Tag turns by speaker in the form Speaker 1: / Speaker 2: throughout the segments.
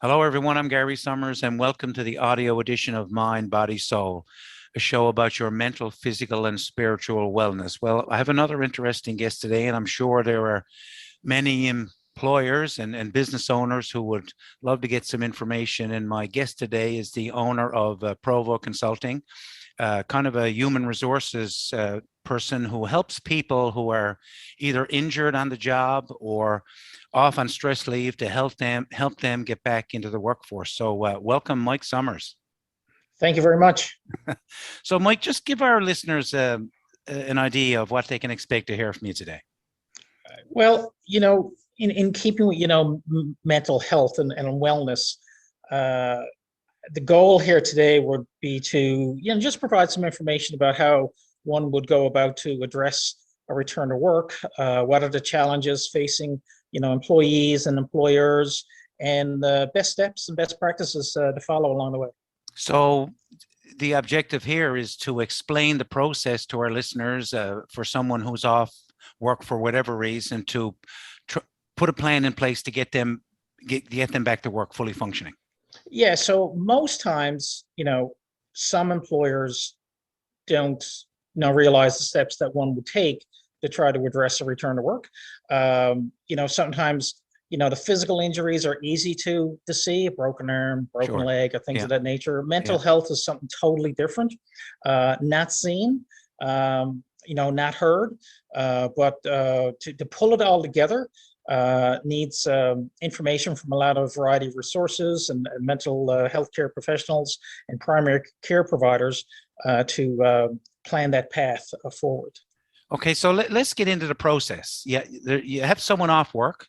Speaker 1: Hello, everyone. I'm Gary Summers, and welcome to the audio edition of Mind, Body, Soul, a show about your mental, physical, and spiritual wellness. Well, I have another interesting guest today, and I'm sure there are many employers and business owners who would love to get some information. And my guest today is the owner of Provo Consulting, kind of a human resources person who helps people who are either injured on the job or off on stress leave to help them get back into the workforce. So welcome, Mike Summers.
Speaker 2: Thank you very much.
Speaker 1: So Mike, just give our listeners an idea of what they can expect to hear from you today.
Speaker 2: Well, in keeping with, mental health and wellness, the goal here today would be to, just provide some information about how one would go about to address a return to work. What are the challenges facing, employees and employers, and best steps and best practices to follow along the way.
Speaker 1: So the objective here is to explain the process to our listeners for someone who's off work for whatever reason to put a plan in place to get them back to work fully functioning.
Speaker 2: Yeah, so most times, some employers don't realize the steps that one would take to try to address a return to work. Sometimes, the physical injuries are easy to see, a broken arm, broken
Speaker 1: Sure.
Speaker 2: leg, or things
Speaker 1: Yeah.
Speaker 2: of that nature. Mental
Speaker 1: Yeah.
Speaker 2: health is something totally different, not seen, not heard, but to pull it all together needs information from a lot of variety of resources and mental health care professionals and primary care providers to plan that path forward.
Speaker 1: Okay, so let's get into the process. Yeah, you have someone off work.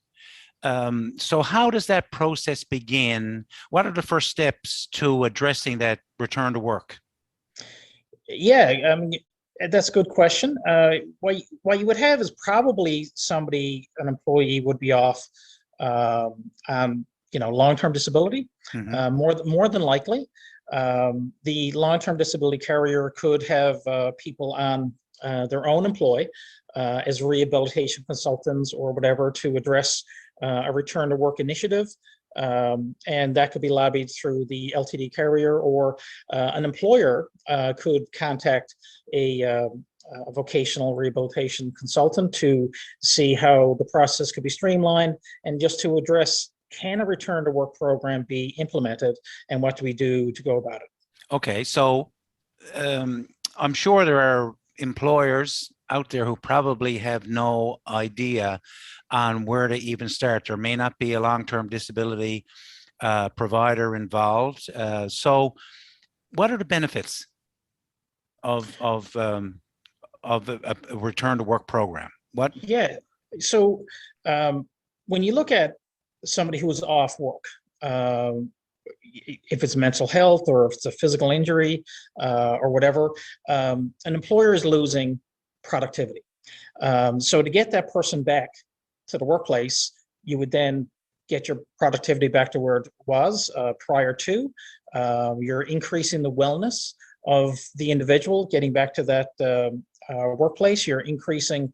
Speaker 1: So how does that process begin? What are the first steps to addressing that return to work?
Speaker 2: Yeah, that's a good question. What you would have is probably an employee would be off long-term disability.
Speaker 1: Mm-hmm.
Speaker 2: More than likely. The long-term disability carrier could have people on their own employ as rehabilitation consultants or whatever to address a return to work initiative. And that could be lobbied through the LTD carrier, or an employer could contact a vocational rehabilitation consultant to see how the process could be streamlined and just to address, can a return to work program be implemented and what do we do to go about it?
Speaker 1: Okay, so I'm sure there are employers out there who probably have no idea on where to even start. There may not be a long-term disability provider involved. So what are the benefits of a return to work program? What?
Speaker 2: Yeah. So when you look at somebody who is off work, if it's mental health or if it's a physical injury or whatever, an employer is losing productivity. So to get that person back to the workplace, you would then get your productivity back to where it was prior to. You're increasing the wellness of the individual getting back to that workplace. You're increasing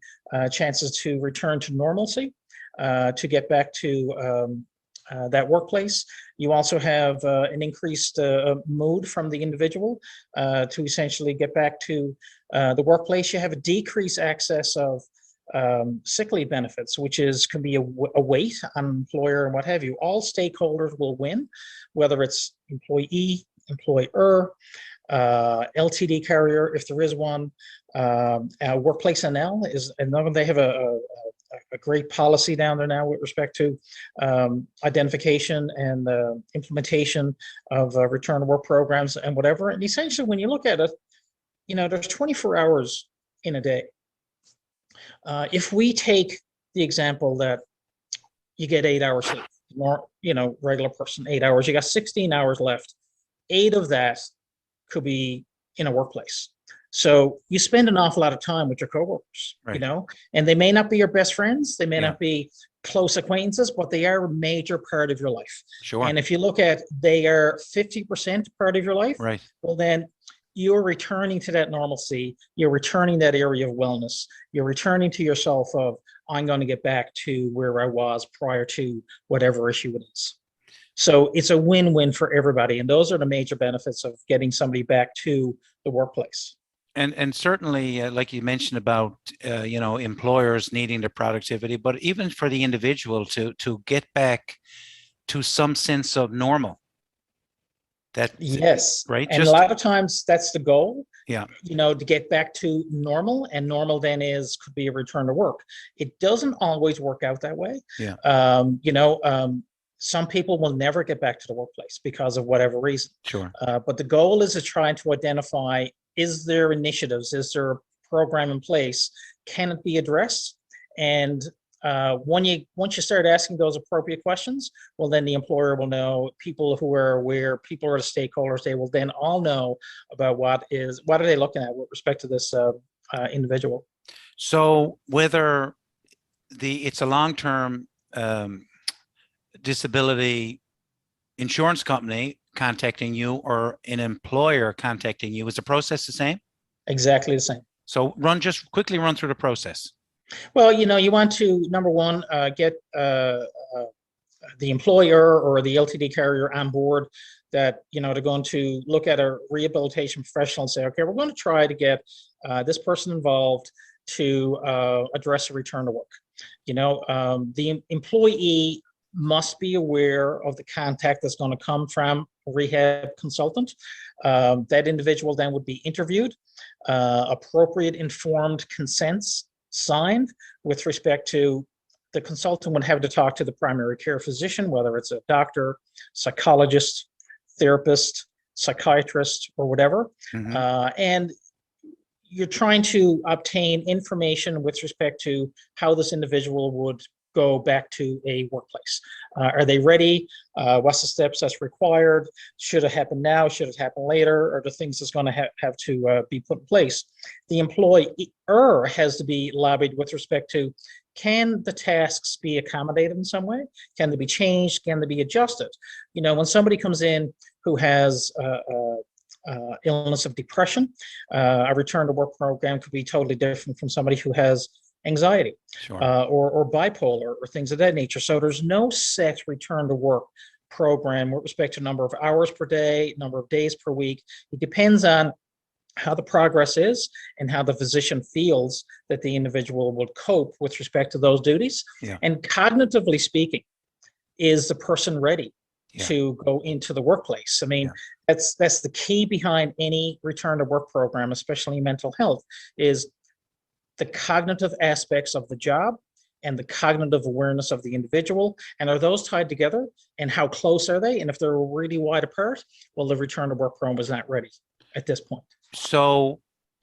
Speaker 2: chances to return to normalcy, to get back to that workplace. You also have an increased mood from the individual to essentially get back to the workplace. You have a decreased access of sick leave benefits, which can be a weight on employer and what have you. All stakeholders will win, whether it's employee, employer, LTD carrier, if there is one. Workplace NL is another. They have a great policy down there now with respect to identification and implementation of return to work programs and whatever. And essentially, when you look at it, there's 24 hours in a day. If we take the example that you get 8 hours sleep, regular person, 8 hours, you got 16 hours left. 8 of that could be in a workplace. So you spend an awful lot of time with your coworkers,
Speaker 1: Right.
Speaker 2: And they may not be your best friends. They may
Speaker 1: Yeah.
Speaker 2: not be close acquaintances, but they are a major part of your life.
Speaker 1: Sure.
Speaker 2: And if you look at, they are 50% part of your life,
Speaker 1: Right.
Speaker 2: well, then you're returning to that normalcy. You're returning that area of wellness. You're returning to yourself of, I'm going to get back to where I was prior to whatever issue it is. So it's a win-win for everybody. And those are the major benefits of getting somebody back to the workplace.
Speaker 1: And certainly, like you mentioned about employers needing the productivity, but even for the individual to get back to some sense of normal. That
Speaker 2: Yes.
Speaker 1: right?
Speaker 2: And a lot of times that's the goal.
Speaker 1: Yeah.
Speaker 2: To get back to normal, and normal then could be a return to work. It doesn't always work out that way.
Speaker 1: Yeah.
Speaker 2: Some people will never get back to the workplace because of whatever reason.
Speaker 1: Sure.
Speaker 2: But the goal is to try to identify, is there initiatives, is there a program in place, can it be addressed? And once you start asking those appropriate questions, well, then the employer will know, people who are aware, people are the stakeholders, they will then all know about what are they looking at with respect to this individual.
Speaker 1: So whether it's a long-term disability insurance company contacting you or an employer contacting you, is the process the same?
Speaker 2: Exactly the same.
Speaker 1: So just quickly run through the process.
Speaker 2: Well, you want to, number one, get the employer or the LTD carrier on board that, they're going to look at a rehabilitation professional and say, okay, we're going to try to get this person involved to address a return to work. The employee must be aware of the contact that's going to come from a rehab consultant. That individual then would be interviewed, appropriate informed consents signed with respect to, the consultant would have to talk to the primary care physician, whether it's a doctor, psychologist, therapist, psychiatrist, or whatever.
Speaker 1: Mm-hmm.
Speaker 2: And you're trying to obtain information with respect to how this individual would go back to a workplace. Are they ready? What's the steps that's required? Should it happen now? Should it happen later? Or the things that's going to have to be put in place? The employer has to be lobbied with respect to, can the tasks be accommodated in some way? Can they be changed? Can they be adjusted? When somebody comes in who has illness of depression, a return to work program could be totally different from somebody who has anxiety,
Speaker 1: sure.
Speaker 2: or bipolar, or things of that nature. So there's no set return to work program with respect to number of hours per day, number of days per week. It depends on how the progress is and how the physician feels that the individual will cope with respect to those duties.
Speaker 1: Yeah.
Speaker 2: And cognitively speaking, is the person ready
Speaker 1: Yeah.
Speaker 2: to go into the workplace? I mean, that's the key behind any return to work program, especially mental health, is the cognitive aspects of the job and the cognitive awareness of the individual. And are those tied together? And how close are they? And if they're really wide apart, well, the return to work program is not ready at this point.
Speaker 1: So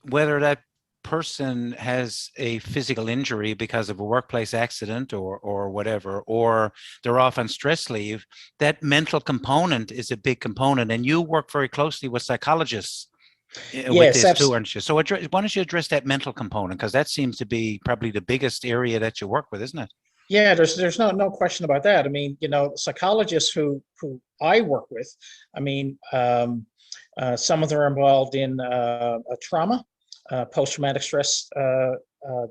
Speaker 1: whether that person has a physical injury because of a workplace accident or whatever, or they're off on stress leave, that mental component is a big component. And you work very closely with psychologists with this too, aren't you? So why don't you address that mental component? Because that seems to be probably the biggest area that you work with, isn't it?
Speaker 2: Yeah, there's no question about that. I mean, psychologists who I work with, I mean, some of them are involved in a trauma, post-traumatic stress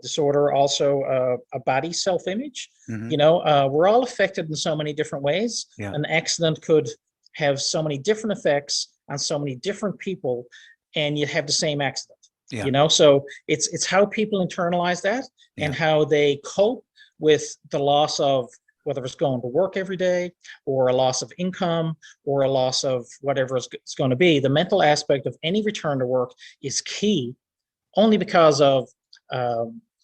Speaker 2: disorder, also a body self-image.
Speaker 1: Mm-hmm.
Speaker 2: We're all affected in so many different ways.
Speaker 1: Yeah.
Speaker 2: An accident could have so many different effects on so many different people, and you have the same accident.
Speaker 1: Yeah.
Speaker 2: So it's how people internalize that and how they cope with the loss of, whether it's going to work every day or a loss of income or a loss of whatever it's going to be. The mental aspect of any return to work is key, only because of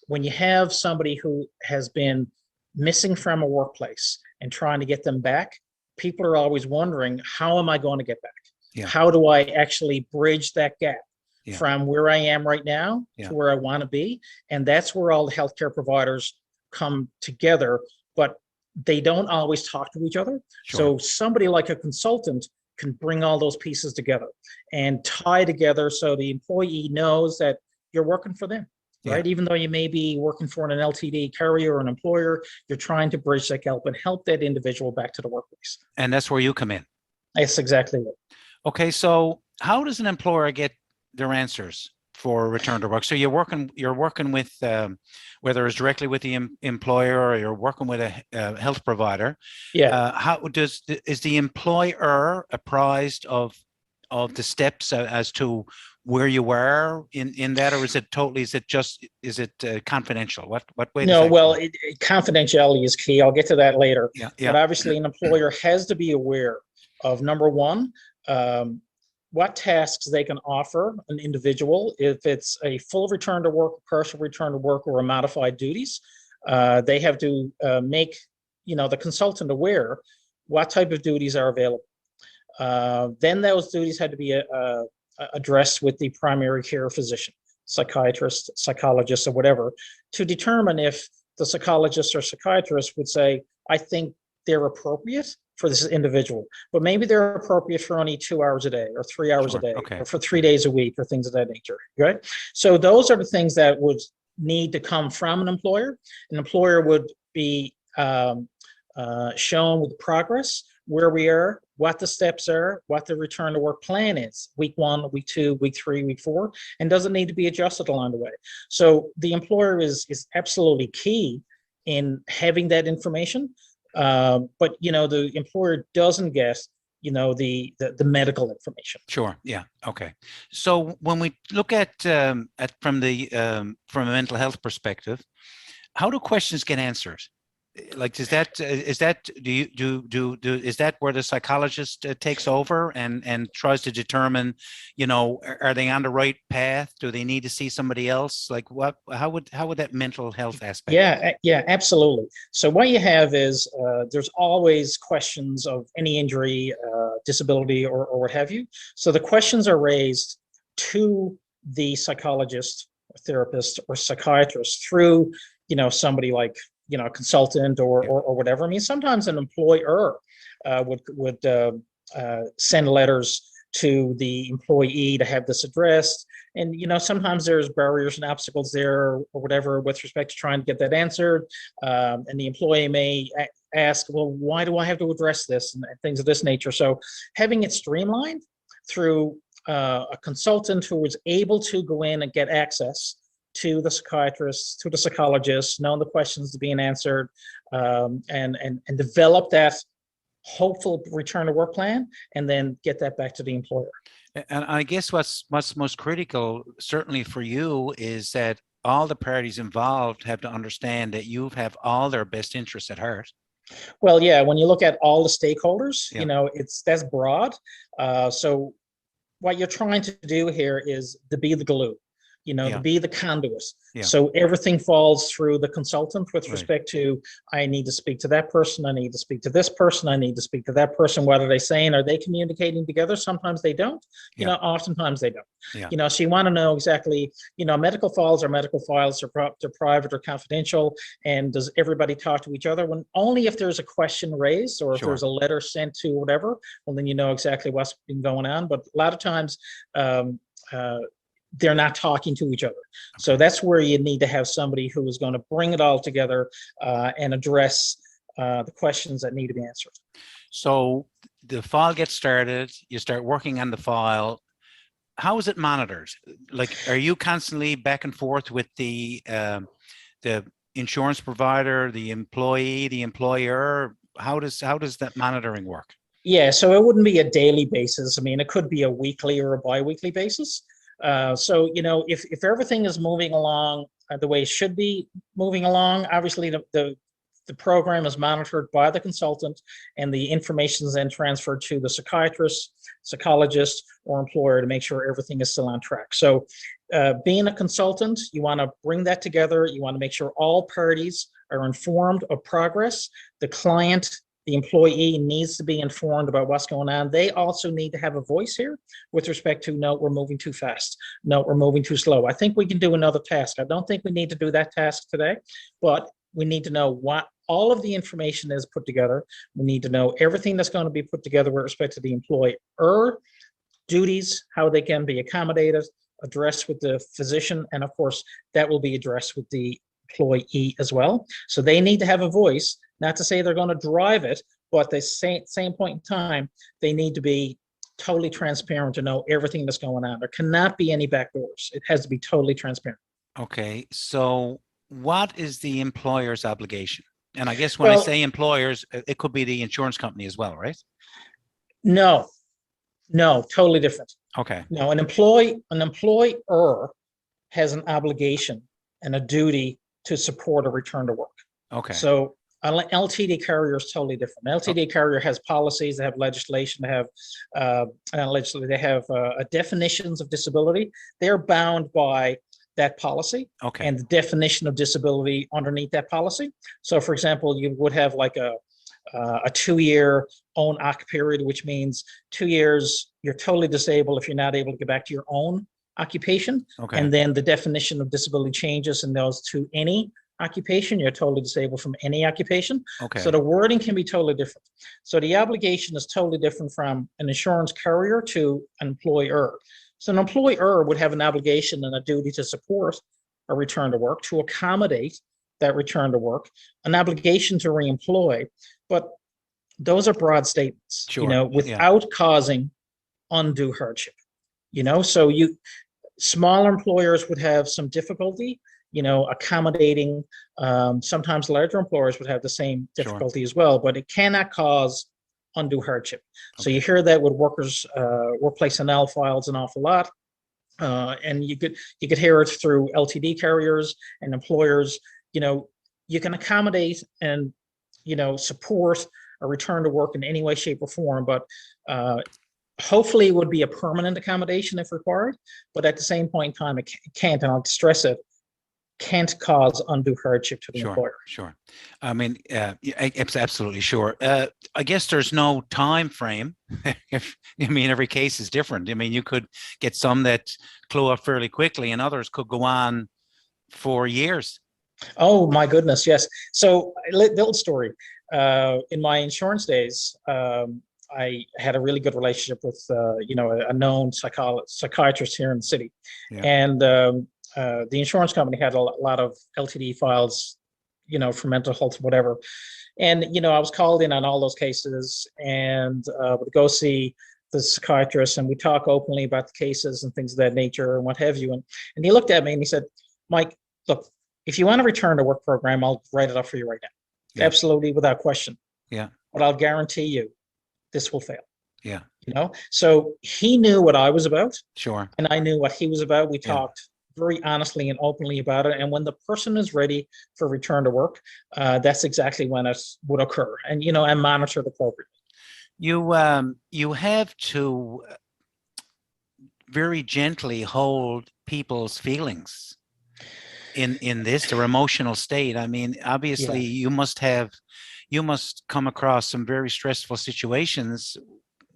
Speaker 2: when you have somebody who has been missing from a workplace and trying to get them back, people are always wondering, how am I going to get back?
Speaker 1: Yeah.
Speaker 2: How do I actually bridge that gap from where I am right now to where I want to be? And that's where all the healthcare providers come together, but they don't always talk to each other.
Speaker 1: Sure.
Speaker 2: So somebody like a consultant can bring all those pieces together and tie together so the employee knows that you're working for them, right? Even though you may be working for an LTD carrier or an employer, you're trying to bridge that gap and help that individual back to the workplace.
Speaker 1: And that's where you come in.
Speaker 2: That's exactly it.
Speaker 1: Okay, so how does an employer get their answers for return to work. So you're working with whether it's directly with the employer or you're working with a health provider.
Speaker 2: Yeah.
Speaker 1: Is the employer apprised of the steps as to where you were in that, or is it confidential? What way does
Speaker 2: No,
Speaker 1: that
Speaker 2: well,
Speaker 1: go?
Speaker 2: confidentiality is key. I'll get to that later.
Speaker 1: Yeah,
Speaker 2: But
Speaker 1: yeah,
Speaker 2: obviously, an employer has to be aware of number one, what tasks they can offer an individual. If it's a full return to work, partial return to work, or a modified duties, they have to make the consultant aware what type of duties are available. Then those duties had to be addressed with the primary care physician, psychiatrist, psychologist, or whatever, to determine if the psychologist or psychiatrist would say, I think they're appropriate for this individual, but maybe they're appropriate for only 2 hours a day or 3 hours a
Speaker 1: sure.
Speaker 2: day
Speaker 1: Okay.
Speaker 2: or for 3 days a week or things of that nature. Right. So those are the things that would need to come from an employer. An employer would be shown with progress, where we are, what the steps are, what the return to work plan is, week 1, week 2, week 3, week 4, and does it need to be adjusted along the way. So the employer is absolutely key in having that information. But the employer doesn't get the medical information.
Speaker 1: Sure. Yeah. Okay. So when we look at from a mental health perspective, how do questions get answered? Like, is that where the psychologist takes over and tries to determine, are they on the right path? Do they need to see somebody else? Like, how would that mental health aspect?
Speaker 2: Yeah, absolutely. So what you have is there's always questions of any injury, disability, or what have you. So the questions are raised to the psychologist, or therapist, or psychiatrist through somebody like a consultant or whatever. I mean, sometimes an employer would send letters to the employee to have this addressed, and sometimes there's barriers and obstacles there or whatever with respect to trying to get that answered, and the employee may ask, well, why do I have to address this, and things of this nature. So having it streamlined through a consultant who is able to go in and get access to the psychiatrist, to the psychologist, know the questions being answered, and develop that hopeful return to work plan, and then get that back to the employer.
Speaker 1: And I guess what's most critical, certainly for you, is that all the parties involved have to understand that you have all their best interests at heart.
Speaker 2: Well, yeah, when you look at all the stakeholders,
Speaker 1: Yeah.
Speaker 2: that's broad. So what you're trying to do here is to be the glue.
Speaker 1: Yeah.
Speaker 2: To be the conduit.
Speaker 1: Yeah.
Speaker 2: So everything falls through the consultant with
Speaker 1: Right.
Speaker 2: respect to, I need to speak to that person, I need to speak to this person, I need to speak to that person. What are they saying? Are they communicating together? Sometimes they don't.
Speaker 1: Yeah.
Speaker 2: Oftentimes they don't.
Speaker 1: Yeah.
Speaker 2: So you want to know exactly, medical files are medical files, they're private or confidential, and does everybody talk to each other? When only if there's a question raised or if
Speaker 1: Sure.
Speaker 2: there's a letter sent to whatever, well, then you know exactly what's been going on. But a lot of times, they're not talking to each other. Okay. So that's where you need to have somebody who is going to bring it all together and address the questions that need to be answered.
Speaker 1: So the file gets started, you start working on the file. How is it monitored? Like, are you constantly back and forth with the insurance provider, the employee, the employer? How does that monitoring work?
Speaker 2: Yeah, so it wouldn't be a daily basis. I mean, it could be a weekly or a bi-weekly basis. So, if everything is moving along the way it should be moving along, obviously the program is monitored by the consultant, and the information is then transferred to the psychiatrist, psychologist, or employer to make sure everything is still on track. So being a consultant, you want to bring that together. You want to make sure all parties are informed of progress. The client, the employee, needs to be informed about what's going on. They also need to have a voice here with respect to, no, we're moving too fast. No, we're moving too slow. I think we can do another task. I don't think we need to do that task today, but we need to know what all of the information is put together. We need to know everything that's going to be put together with respect to the employer duties, how they can be accommodated, addressed with the physician, and of course, that will be addressed with the employee as well. So they need to have a voice. Not to say they're going to drive it, but at the same point in time, they need to be, able to totally transparent to know everything that's going on. There cannot be any back doors. It has to be totally transparent.
Speaker 1: Okay. So what is the employer's obligation? And I guess when I
Speaker 2: Well,
Speaker 1: say employers, it could be the insurance company as well, right?
Speaker 2: no, no, totally different.
Speaker 1: Okay.
Speaker 2: No, an employer has an obligation and a duty to support a return to work.
Speaker 1: Okay.
Speaker 2: So an LTD carrier is totally different. An
Speaker 1: Oh,
Speaker 2: LTD carrier has policies, they have legislation, they have definitions of disability. They're bound by that policy
Speaker 1: okay.
Speaker 2: and the definition of disability underneath that policy. So, for example, you would have like a 2-year own occ period, which means 2 years you're totally disabled if you're not able to get back to your own occupation.
Speaker 1: Okay.
Speaker 2: And then the definition of disability changes and goes to any occupation. You're totally disabled from any occupation.
Speaker 1: Okay.
Speaker 2: So the wording can be totally different. So the obligation is totally different from an insurance carrier to an employer. So an employer would have an obligation and a duty to support a return to work, to accommodate that return to work, an obligation to reemploy. But those are broad statements,
Speaker 1: Sure.
Speaker 2: you know, without causing undue hardship. You know, so smaller employers would have some difficulty, you know, accommodating. Sometimes larger employers would have the same difficulty as well, but it cannot cause undue hardship. So you hear that with workers, workplace NL files an awful lot. And you could hear it through LTD carriers and employers. You know, you can accommodate and, you know, support a return to work in any way, shape, or form, but hopefully it would be a permanent accommodation if required. But at the same point in time, it can't, and I'll stress it, can't cause undue hardship to the employer.
Speaker 1: Sure. I mean, it's absolutely sure. I guess there's no time frame. Every case is different. I mean, you could get some that clue up fairly quickly, and others could go on for years.
Speaker 2: Oh my goodness, yes. So, little story. In my insurance days, I had a really good relationship with, a known psychiatrist here in the city, and the insurance company had a lot of LTD files, you know, for mental health, whatever. And, you know, I was called in on all those cases and would go see the psychiatrist and we talk openly about the cases and things of that nature and what have you. And he looked at me and he said, Mike, look, if you want a return to work program, I'll write it up for you right now. Yeah. Absolutely, without question.
Speaker 1: Yeah.
Speaker 2: But I'll guarantee you this will fail.
Speaker 1: Yeah.
Speaker 2: You know, so he knew what I was about.
Speaker 1: Sure.
Speaker 2: And I knew what he was about. We talked very honestly and openly about it. And when the person is ready for return to work, that's exactly when it would occur. And, you know, and monitored appropriately.
Speaker 1: You have to very gently hold people's feelings in their emotional state. I mean, obviously you must come across some very stressful situations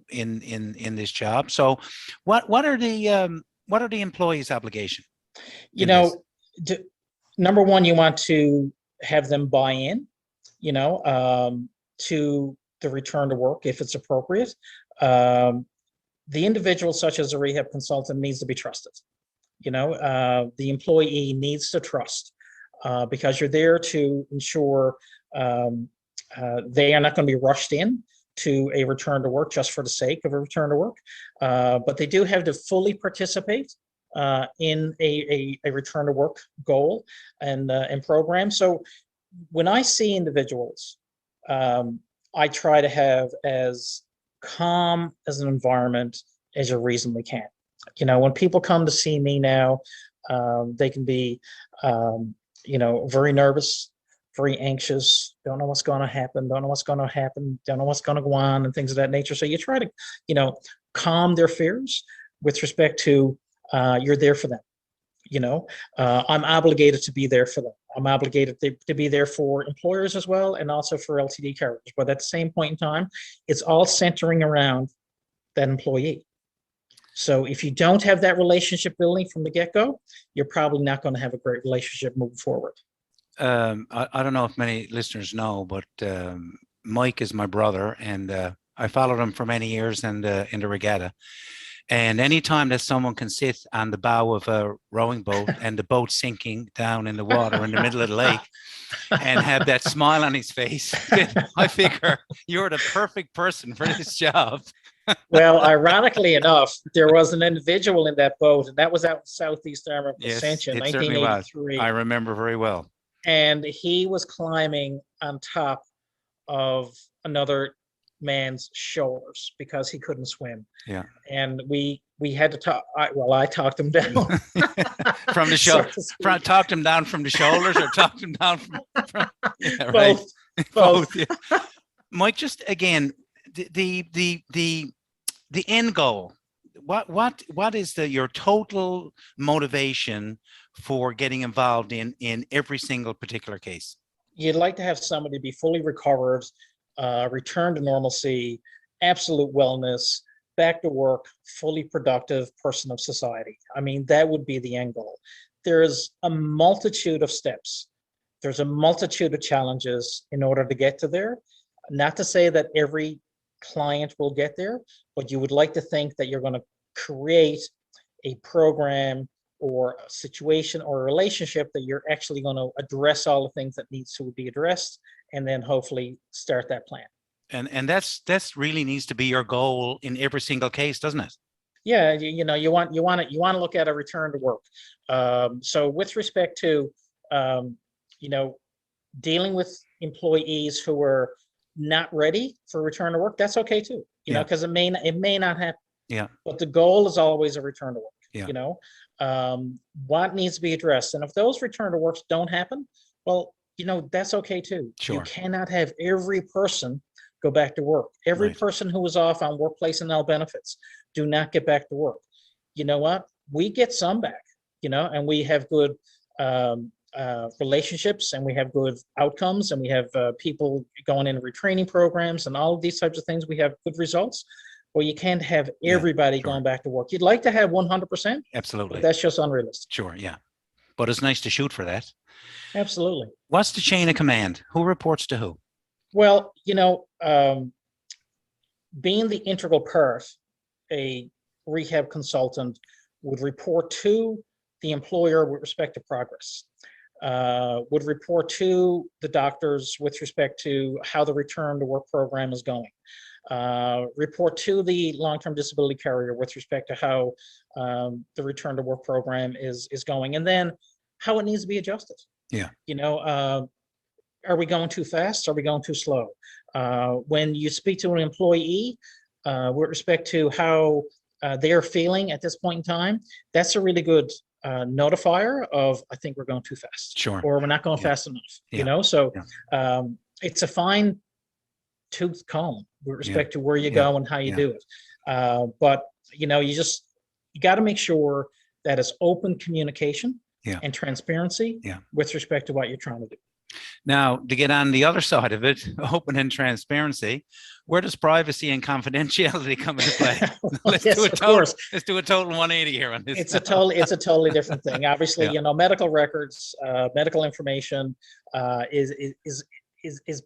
Speaker 1: in this job. So what are the employees' obligation?
Speaker 2: You know, number one, you want to have them buy in, you know, to the return to work if it's appropriate. The individual, such as a rehab consultant, needs to be trusted. You know, the employee needs to trust because you're there to ensure they are not going to be rushed in to a return to work just for the sake of a return to work, but they do have to fully participate in a return to work goal and program. So when I see individuals, I try to have as calm as an environment as you reasonably can. You know, when people come to see me now, they can be, you know, very nervous, very anxious, don't know what's going to happen, don't know what's going to go on, and things of that nature. So you try to, you know, calm their fears with respect to you're there for them. You know, I'm obligated to be there for them. I'm obligated to be there for employers as well, and also for LTD carriers. But at the same point in time, it's all centering around that employee. So if you don't have that relationship building from the get-go, you're probably not going to have a great relationship moving forward.
Speaker 1: I don't know if many listeners know, but Mike is my brother, and I followed him for many years in the regatta. And anytime that someone can sit on the bow of a rowing boat and the boat sinking down in the water in the middle of the lake and have that smile on his face, I figure you're the perfect person for this job.
Speaker 2: Well, ironically enough, there was an individual in that boat, and that was out in southeast arm of
Speaker 1: Yes,
Speaker 2: Placentia in
Speaker 1: it certainly was. I
Speaker 2: 1983.
Speaker 1: remember very well.
Speaker 2: And he was climbing on top of another man's shoulders because he couldn't swim.
Speaker 1: Yeah.
Speaker 2: And we had to talk. I talked him down,
Speaker 1: From the
Speaker 2: so
Speaker 1: shoulder,
Speaker 2: to speak.
Speaker 1: talked him down from the shoulders, or talked him down from yeah, right.
Speaker 2: Both, both.
Speaker 1: Both. Yeah. Mike, just again, the end goal. What is your total motivation for getting involved in every single particular case?
Speaker 2: You'd like to have somebody be fully recovered, return to normalcy, absolute wellness, back to work, fully productive person of society. I mean, that would be the end goal. There's a multitude of steps. There's a multitude of challenges in order to get to there. Not to say that every client will get there, but you would like to think that you're going to create a program or a situation or a relationship that you're actually going to address all the things that needs to be addressed, and then hopefully start that plan.
Speaker 1: And that's really needs to be your goal in every single case, doesn't it?
Speaker 2: Yeah, you want to look at a return to work. So with respect to dealing with employees who are not ready for return to work, that's okay too. You know, because it may not happen.
Speaker 1: Yeah.
Speaker 2: But the goal is always a return to work.
Speaker 1: Yeah.
Speaker 2: What needs to be addressed, and if those return to works don't happen, well, that's okay too.
Speaker 1: Sure.
Speaker 2: You cannot have every person go back to work. Every
Speaker 1: Right.
Speaker 2: person who is off on workplace and health benefits do not get back to work. You know what? We get some back, and we have good relationships, and we have good outcomes, and we have people going into retraining programs and all of these types of things. We have good results. Well, you can't have everybody
Speaker 1: sure.
Speaker 2: going back to work. You'd like to have 100%,
Speaker 1: Absolutely.
Speaker 2: but that's just unrealistic.
Speaker 1: Sure. Yeah. But it's nice to shoot for that.
Speaker 2: Absolutely.
Speaker 1: What's the chain of command? Who reports to who?
Speaker 2: Well, being the integral part, a rehab consultant would report to the employer with respect to progress, would report to the doctors with respect to how the return to work program is going, report to the long-term disability carrier with respect to how the return to work program is going, and then how it needs to be adjusted.
Speaker 1: Yeah.
Speaker 2: Are we going too fast? Are we going too slow? When you speak to an employee with respect to how they're feeling at this point in time, that's a really good notifier of, I think we're going too fast.
Speaker 1: Sure.
Speaker 2: Or we're not going fast enough. So it's a fine tooth comb with respect to where you go and how you do it. But you got to make sure that it's open communication and transparency with respect to what you're trying to do.
Speaker 1: Now, to get on the other side of it, open and transparency, where does privacy and confidentiality come into play? Let's do a total 180 here on this.
Speaker 2: It's a totally different thing. Obviously, medical records, medical information is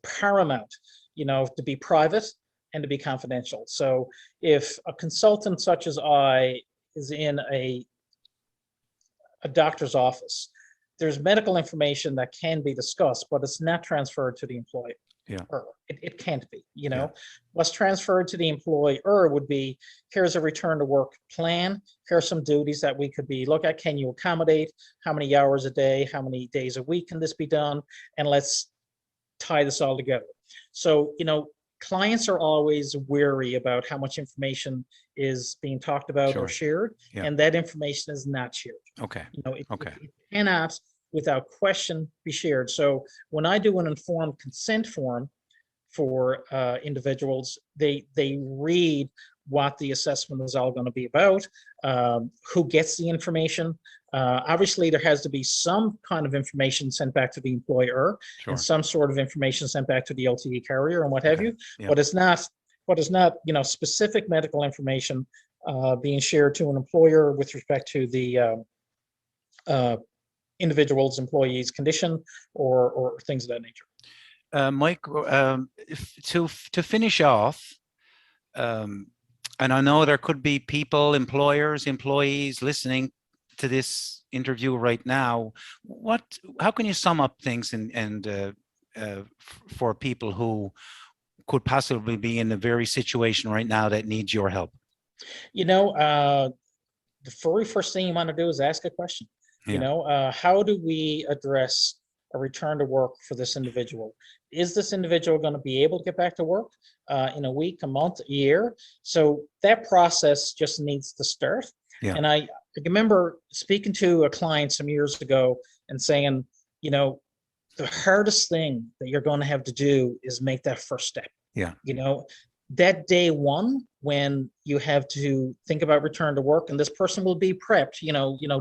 Speaker 2: paramount, to be private and to be confidential. So if a consultant such as I is in a doctor's office, there's medical information that can be discussed, but it's not transferred to the employer.
Speaker 1: Yeah.
Speaker 2: It can't be, What's transferred to the employer would be, here's a return to work plan. Here's some duties that we could be look at. Can you accommodate? How many hours a day? How many days a week can this be done? And let's tie this all together. So, clients are always wary about how much information is being talked about or shared, and that information is not shared.
Speaker 1: Okay.
Speaker 2: It cannot, without question, be shared. So when I do an informed consent form for individuals, they read what the assessment is all going to be about, who gets the information. Obviously, there has to be some kind of information sent back to the employer, and some sort of information sent back to the LTE carrier and what have you. But it's not, specific medical information being shared to an employer with respect to the individual's employee's condition or things of that nature.
Speaker 1: Mike, to finish off, and I know there could be people, employers, employees listening to this interview right now. How can you sum up things and for people who could possibly be in the very situation right now that needs your help?
Speaker 2: The very first thing you want to do is ask a question.
Speaker 1: Yeah.
Speaker 2: How do we address a return to work for this individual? Is this individual going to be able to get back to work in a week, a month, a year? So that process just needs to start.
Speaker 1: Yeah.
Speaker 2: And I remember speaking to a client some years ago and saying, the hardest thing that you're going to have to do is make that first step.
Speaker 1: Yeah.
Speaker 2: That day one, when you have to think about return to work, and this person will be prepped,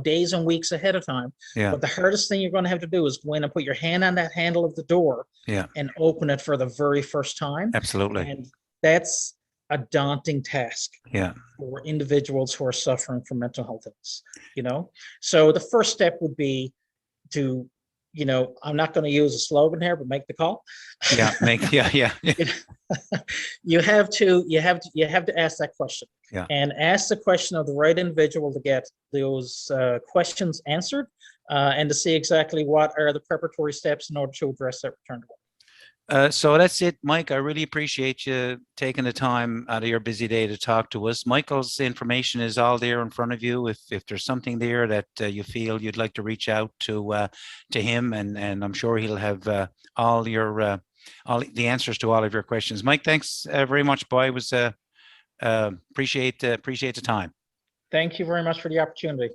Speaker 2: days and weeks ahead of time.
Speaker 1: Yeah.
Speaker 2: But the hardest thing you're going to have to do is go in and put your hand on that handle of the door.
Speaker 1: Yeah.
Speaker 2: And open it for the very first time.
Speaker 1: Absolutely.
Speaker 2: And that's a daunting task.
Speaker 1: Yeah.
Speaker 2: For individuals who are suffering from mental health illness. So the first step would be to, I'm not going to use a slogan here, but make the call.
Speaker 1: Yeah. Yeah.
Speaker 2: You have to ask that question.
Speaker 1: Yeah.
Speaker 2: And ask the question of the right individual to get those questions answered, and to see exactly what are the preparatory steps in order to address that return to work.
Speaker 1: So that's it, Mike. I really appreciate you taking the time out of your busy day to talk to us. Michael's information is all there in front of you. If there's something there that you feel you'd like to reach out to him, and I'm sure he'll have all the answers to all of your questions. Mike, thanks very much, boy. It was appreciate the time.
Speaker 2: Thank you very much for the opportunity.